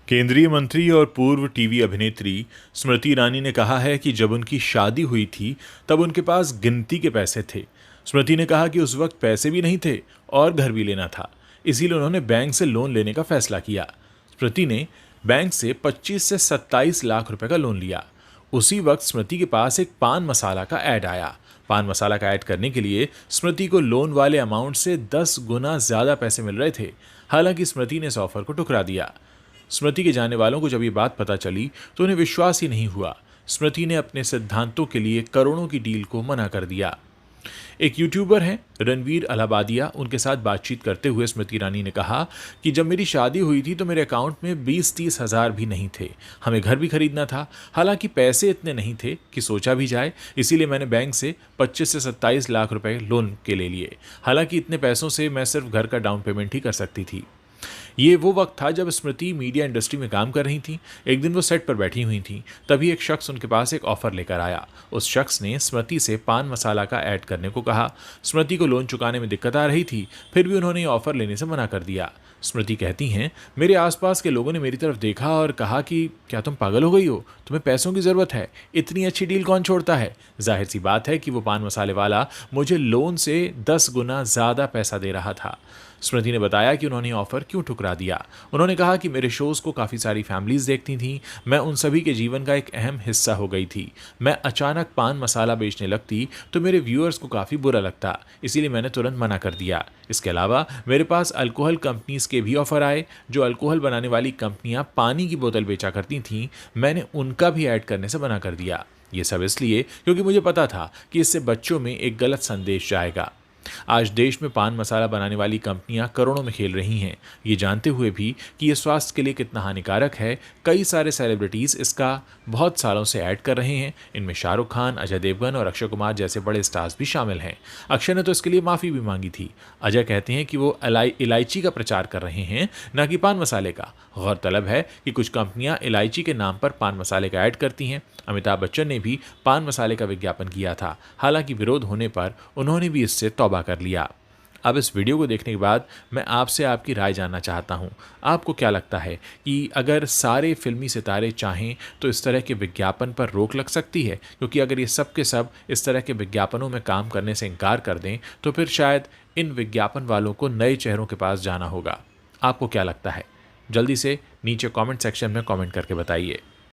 केंद्रीय मंत्री और पूर्व टीवी अभिनेत्री स्मृति ईरानी ने कहा है कि जब उनकी शादी हुई थी तब उनके पास गिनती के पैसे थे। स्मृति ने कहा कि उस वक्त पैसे भी नहीं थे और घर भी लेना था, इसीलिए उन्होंने बैंक से लोन लेने का फैसला किया। स्मृति ने बैंक से 25 से 27 लाख रुपए का लोन लिया। उसी वक्त स्मृति के पास एक पान मसाला का ऐड आया। पान मसाला का ऐड करने के लिए स्मृति को लोन वाले अमाउंट से 10 गुना ज्यादा पैसे मिल रहे थे। हालांकि स्मृति ने इस ऑफर को ठुकरा दिया। स्मृति के जानने वालों को जब ये बात पता चली तो उन्हें विश्वास ही नहीं हुआ। स्मृति ने अपने सिद्धांतों के लिए करोड़ों की डील को मना कर दिया। एक यूट्यूबर हैं रणवीर अलाहाबादिया, उनके साथ बातचीत करते हुए स्मृति ईरानी ने कहा कि जब मेरी शादी हुई थी तो मेरे अकाउंट में 20-30 हज़ार भी नहीं थे। हमें घर भी खरीदना था, हालांकि पैसे इतने नहीं थे कि सोचा भी जाए, इसीलिए मैंने बैंक से 25 से 27 लाख रुपए लोन के ले लिए। हालांकि इतने पैसों से मैं सिर्फ घर का डाउन पेमेंट ही कर सकती थी। ये वो वक्त था जब स्मृति मीडिया इंडस्ट्री में काम कर रही थी। एक दिन वो सेट पर बैठी हुई थी, तभी एक शख्स उनके पास एक ऑफर लेकर आया। उस शख्स ने स्मृति से पान मसाला का ऐड करने को कहा। स्मृति को लोन चुकाने में दिक्कत आ रही थी, फिर भी उन्होंने ये ऑफर लेने से मना कर दिया। स्मृति कहती हैं, मेरे आसपास के लोगों ने मेरी तरफ देखा और कहा कि क्या तुम पागल हो गई हो, तुम्हें पैसों की ज़रूरत है, इतनी अच्छी डील कौन छोड़ता है। जाहिर सी बात है कि वो पान मसाले वाला मुझे लोन से 10 गुना ज़्यादा पैसा दे रहा था। स्मृति ने बताया कि उन्होंने ऑफर क्यों ठुकरा दिया। उन्होंने कहा कि मेरे शोज़ को काफ़ी सारी फैमिलीज देखती थीं, मैं उन सभी के जीवन का एक अहम हिस्सा हो गई थी। मैं अचानक पान मसाला बेचने लगती तो मेरे व्यूअर्स को काफ़ी बुरा लगता, इसीलिए मैंने तुरंत मना कर दिया। इसके अलावा मेरे पास अल्कोहल कंपनीज के भी ऑफर आए, जो अल्कोहल बनाने वाली कंपनियां पानी की बोतल बेचा करती थीं, मैंने उनका भी ऐड करने से मना कर दिया। ये सब इसलिए क्योंकि मुझे पता था कि इससे बच्चों में एक गलत संदेश जाएगा। आज देश में पान मसाला बनाने वाली कंपनियां करोड़ों में खेल रही हैं, ये जानते हुए भी कि ये स्वास्थ्य के लिए कितना हानिकारक है। कई सारे सेलिब्रिटीज इसका बहुत सालों से ऐड कर रहे हैं। इनमें शाहरुख खान, अजय देवगन और अक्षय कुमार जैसे बड़े स्टार्स भी शामिल हैं। अक्षय ने तो इसके लिए माफ़ी भी मांगी थी। अजय कहते हैं कि वो इलायची का प्रचार कर रहे हैं, न कि पान मसाले का। गौरतलब है कि कुछ कंपनियां इलायची के नाम पर पान मसाले का ऐड करती हैं। अमिताभ बच्चन ने भी पान मसाले का विज्ञापन किया था, हालांकि विरोध होने पर उन्होंने भी इससे तौबा कर लिया। अब इस वीडियो को देखने के बाद मैं आपसे आपकी राय जानना चाहता हूं। आपको क्या लगता है कि अगर सारे फिल्मी सितारे चाहें तो इस तरह के विज्ञापन पर रोक लग सकती है? क्योंकि अगर ये सब के सब इस तरह के विज्ञापनों में काम करने से इनकार कर दें तो फिर शायद इन विज्ञापन वालों को नए चेहरों के पास जाना होगा। आपको क्या लगता है? जल्दी से नीचे कमेंट सेक्शन में कमेंट करके बताइए।